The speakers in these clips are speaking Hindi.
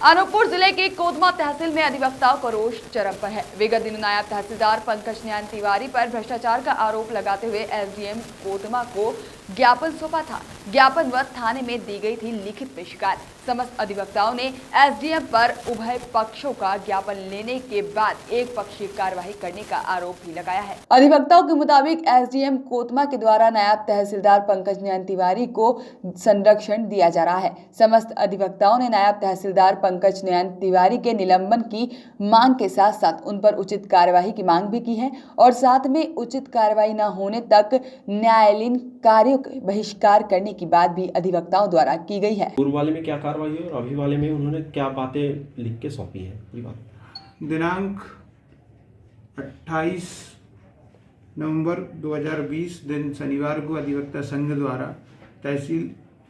अनूपपुर जिले के कोतमा तहसील में अधिवक्ताओं का रोष चरम पर है। विगत दिनों नायब तहसीलदार पंकज नयन तिवारी पर भ्रष्टाचार का आरोप लगाते हुए एसडीएम कोतमा को ज्ञापन सौंपा था। ज्ञापन व थाने में दी गई थी लिखित में शिकायत। समस्त अधिवक्ताओं ने एसडीएम पर उभय पक्षों का ज्ञापन लेने के बाद एक पक्षीय कार्यवाही करने का आरोप भी लगाया है। अधिवक्ताओं के मुताबिक एसडीएम कोतमा के द्वारा नायब तहसीलदार पंकज नयन तिवारी को संरक्षण दिया जा रहा है। समस्त अधिवक्ताओं ने नायब तहसीलदार पंकज नयन तिवारी के निलंबन की मांग के साथ साथ उन पर उचित कार्यवाही की मांग भी की है और साथ में उचित कार्यवाही न होने तक न्यायालयीन कार्यों का बहिष्कार करने की बात भी अधिवक्ताओं द्वारा की गई है। पूर्व वाले में क्या कार्रवाई है और अभी वाले में उन्होंने क्या बातें लिख के सौंपी है? दिनांक 28 नवंबर 2020 दिन शनिवार को अधिवक्ता संघ द्वारा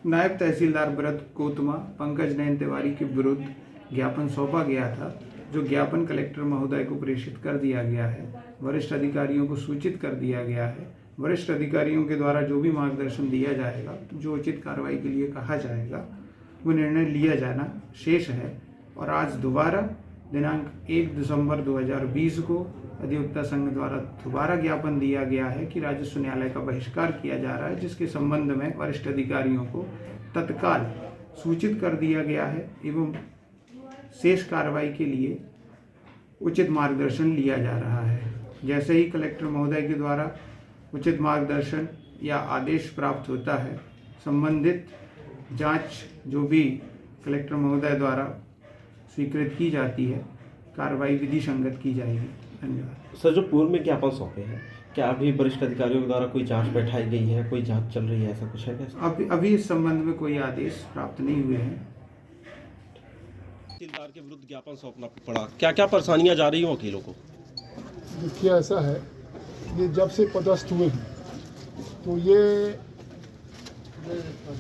नायब तहसीलदार ब्रत कोतमा पंकज नयन तिवारी के विरुद्ध ज्ञापन सौंपा गया था, जो ज्ञापन कलेक्टर महोदय को प्रेषित कर दिया गया है। वरिष्ठ अधिकारियों को सूचित कर दिया गया है। वरिष्ठ अधिकारियों के द्वारा जो भी मार्गदर्शन दिया जाएगा, जो उचित कार्रवाई के लिए कहा जाएगा, वो निर्णय लिया जाना शेष है। और आज दोबारा दिनांक 1 दिसंबर 2020 को अधिवक्ता संघ द्वारा दोबारा ज्ञापन दिया गया है कि राजस्व न्यायालय का बहिष्कार किया जा रहा है, जिसके संबंध में वरिष्ठ अधिकारियों को तत्काल सूचित कर दिया गया है एवं शेष कार्रवाई के लिए उचित मार्गदर्शन लिया जा रहा है। जैसे ही कलेक्टर महोदय के द्वारा उचित मार्गदर्शन या आदेश प्राप्त होता है, संबंधित जांच जो भी कलेक्टर महोदय द्वारा स्वीकृत की जाती है, कार्रवाई विधि संगत की जाएगी। धन्यवाद। सर, जो पूर्व में ज्ञापन सौंपे हैं, क्या अभी वरिष्ठ अधिकारियों के द्वारा कोई जांच बैठाई गई है, कोई जांच चल रही है, ऐसा कुछ है क्या? अभी इस संबंध में कोई आदेश प्राप्त नहीं हुए हैं। तहसीलदार के विरुद्ध ज्ञापन सौंपना पड़ा, क्या क्या परेशानियां जा रही हो वकीलों को? देखिए, ऐसा है, ये जब से पदस्थ हुए हैं तो ये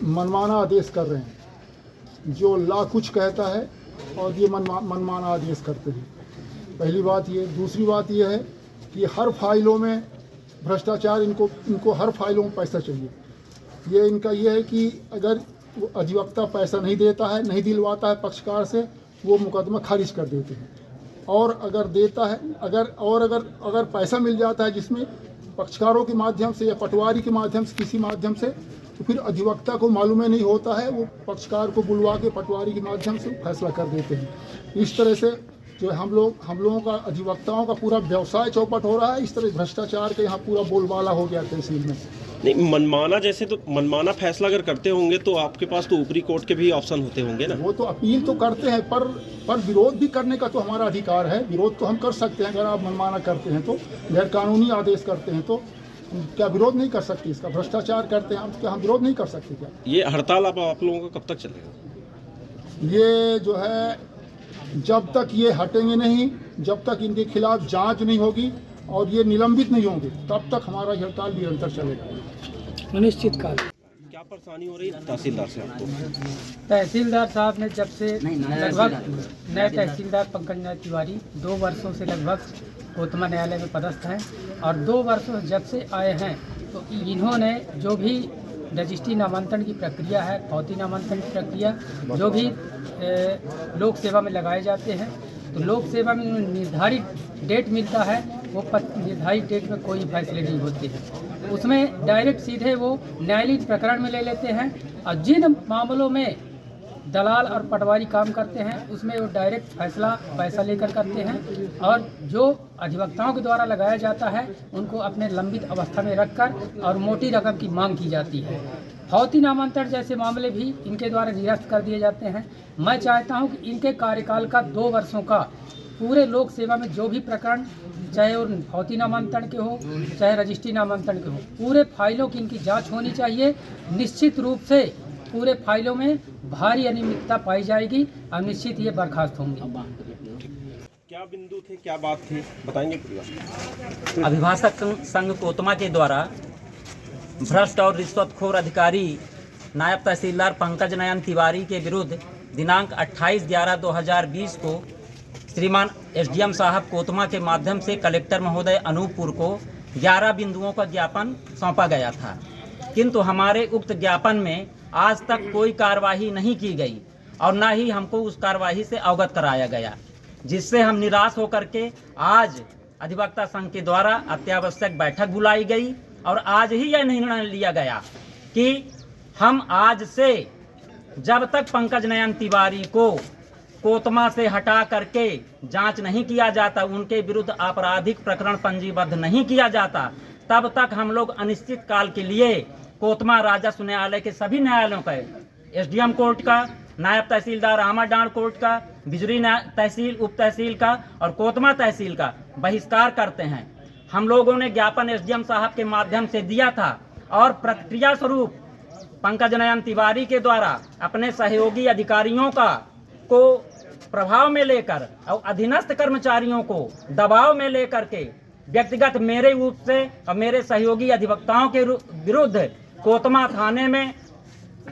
मनमाना आदेश कर रहे हैं। जो ला कुछ कहता है और ये मनमाना आदेश करते हैं। पहली बात ये। दूसरी बात ये है कि हर फाइलों में भ्रष्टाचार, इनको हर फाइलों में पैसा चाहिए। ये इनका ये है कि अगर अधिवक्ता पैसा नहीं देता है, नहीं दिलवाता है पक्षकार से, वो मुकदमा खारिज कर देते हैं। और अगर देता है, अगर पैसा मिल जाता है जिसमें पक्षकारों के माध्यम से या पटवारी के माध्यम से, किसी माध्यम से, तो फिर अधिवक्ता को मालूम ही नहीं होता है, वो पक्षकार को बुलवा के पटवारी के माध्यम से फैसला कर देते हैं। इस तरह से जो हम लोगों का अधिवक्ताओं का पूरा व्यवसाय चौपट हो रहा है। इस तरह भ्रष्टाचार के यहाँ पूरा बोलबाला हो गया तहसील में। नहीं, मनमाना जैसे तो मनमाना फैसला अगर करते होंगे तो आपके पास तो ऊपरी कोर्ट के भी ऑप्शन होते होंगे ना? वो तो अपील तो करते हैं, पर विरोध भी करने का तो हमारा अधिकार है। विरोध तो हम कर सकते हैं। अगर आप मनमाना करते हैं तो, गैर कानूनी आदेश करते हैं तो क्या विरोध नहीं कर सकते? इसका भ्रष्टाचार करते हैं क्या हम विरोध नहीं कर सकते क्या? ये हड़ताल आप लोगों का कब तक चलेगा? ये जो है, जब तक ये हटेंगे नहीं, जब तक इनके खिलाफ जांच नहीं होगी और ये निलंबित नहीं होंगे, तब तक हमारा हड़ताल निरंतर चलेगा अनिश्चित काल। क्या परेशानी हो रही है तहसीलदार से आपको? तहसीलदार साहब ने जब से लगभग नए तहसीलदार पंकज नयन तिवारी 2 वर्षों से लगभग कोतमा न्यायालय में पदस्थ हैं और 2 वर्षों जब से आए हैं तो इन्होंने जो भी रजिस्ट्री नामांकन की प्रक्रिया है, भौतिक नामांकन की प्रक्रिया, जो भी लोक सेवा में लगाए जाते हैं, तो लोक सेवा में निर्धारित डेट मिलता है, वो निर्धारित डेट में कोई फैसले नहीं होते हैं। उसमें डायरेक्ट सीधे वो न्यायालयीन प्रकरण में ले लेते हैं और जिन मामलों में दलाल और पटवारी काम करते हैं उसमें वो डायरेक्ट फैसला पैसा लेकर करते हैं और जो अधिवक्ताओं के द्वारा लगाया जाता है उनको अपने लंबित अवस्था में रखकर और मोटी रकम की मांग की जाती है। भौतिक नामांतरण जैसे मामले भी इनके द्वारा निरस्त कर दिए जाते हैं। मैं चाहता हूं कि इनके कार्यकाल का 2 वर्षों का पूरे लोक सेवा में जो भी प्रकरण, चाहे वो भौतिक नामांतरण के हो चाहे रजिस्ट्री नामांतरण के हो, पूरे फाइलों की इनकी जाँच होनी चाहिए। निश्चित रूप से पूरे फाइलों में भारी अनियमितता पाई जाएगी और निश्चित ये बर्खास्त होंगे। क्या बिंदु थे, क्या बात थी, बताएंगे पूरा? अभिभाषक संघ कोतमा के द्वारा भ्रष्ट और रिश्वतखोर अधिकारी नायब तहसीलदार पंकज नयन तिवारी के विरुद्ध दिनांक 28/11/2020 को श्रीमान एसडीएम साहब कोतमा के माध्यम से कलेक्टर महोदय अनूपपुर को 11 बिंदुओं का ज्ञापन सौंपा गया था, किंतु हमारे उक्त ज्ञापन में आज तक कोई कार्यवाही नहीं की गई और ना ही हमको उस कार्यवाही से अवगत कराया गया, जिससे हम निराश होकर के आज अधिवक्ता संघ के द्वारा अत्यावश्यक बैठक बुलाई गई और आज ही यह निर्णय लिया गया कि हम आज से जब तक पंकज नयन तिवारी को कोतमा से हटा करके जांच नहीं किया जाता, उनके विरुद्ध आपराधिक प्रकरण पंजीबद्ध नहीं किया जाता, तब तक हम लोग अनिश्चित काल के लिए कोतमा राजस्व न्यायालय के सभी न्यायालयों का, एसडीएम कोर्ट का, नायब तहसीलदार आमाडांड कोर्ट का, बिजरी तहसील उप तहसील का और कोतमा तहसील का बहिष्कार करते हैं। हम लोगों ने ज्ञापन एसडीएम साहब के माध्यम से दिया था और प्रतिक्रिया स्वरूप पंकज नयन तिवारी के द्वारा अपने सहयोगी अधिकारियों को प्रभाव में लेकर और अधीनस्थ कर्मचारियों को दबाव में लेकर के व्यक्तिगत मेरे रूप से और मेरे सहयोगी अधिवक्ताओं के विरुद्ध कोतमा थाने में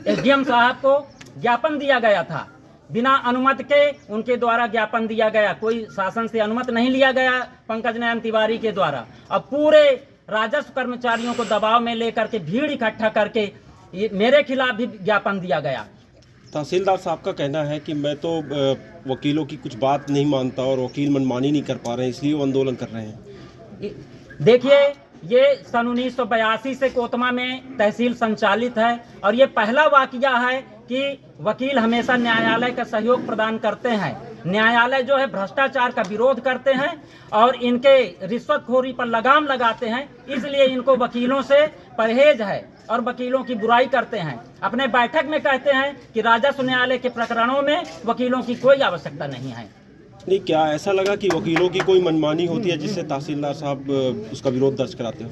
एसडीएम साहब को ज्ञापन दिया गया था। बिना अनुमति के उनके द्वारा ज्ञापन दिया गया, कोई शासन से अनुमति नहीं लिया गया पंकज नयन तिवारी के द्वारा। अब पूरे राजस्व कर्मचारियों को दबाव में लेकर के भीड़ इकट्ठा करके मेरे खिलाफ भी ज्ञापन दिया गया। तहसीलदार साहब का कहना है कि मैं तो वकीलों की कुछ बात नहीं मानता और वकील मनमानी नहीं कर पा रहे हैं, इसलिए वो आंदोलन कर रहे हैं। देखिए, ये सन 1982 से कोतमा में तहसील संचालित है और ये पहला वाकया है कि वकील हमेशा न्यायालय का सहयोग प्रदान करते हैं। न्यायालय जो है भ्रष्टाचार का विरोध करते हैं और इनके रिश्वतखोरी पर लगाम लगाते हैं, इसलिए इनको वकीलों से परहेज है और वकीलों की बुराई करते हैं। अपने बैठक में कहते हैं कि राजस्व न्यायालय के प्रकरणों में वकीलों की कोई आवश्यकता नहीं है। नहीं, क्या ऐसा लगा कि वकीलों की कोई मनमानी होती है जिससे तहसीलदार साहब उसका विरोध दर्ज कराते हो?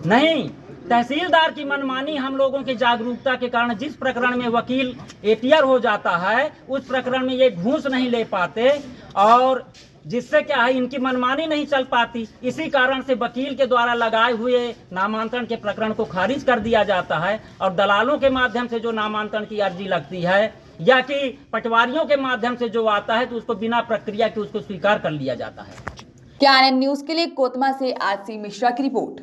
नहीं, तहसीलदार की मनमानी हम लोगों की जागरूकता के कारण जिस प्रकरण में वकील एटीआर हो जाता है उस प्रकरण में ये घूस नहीं ले पाते और जिससे क्या है इनकी मनमानी नहीं चल पाती। इसी कारण से वकील के द्वारा लगाए हुए नामांकन के प्रकरण को खारिज कर दिया जाता है और दलालों के माध्यम से जो नामांकन की अर्जी लगती है या कि पटवारियों के माध्यम से जो आता है तो उसको बिना प्रक्रिया के उसको स्वीकार कर लिया जाता है। KNN न्यूज के लिए कोतमा से आरसी मिश्रा की रिपोर्ट।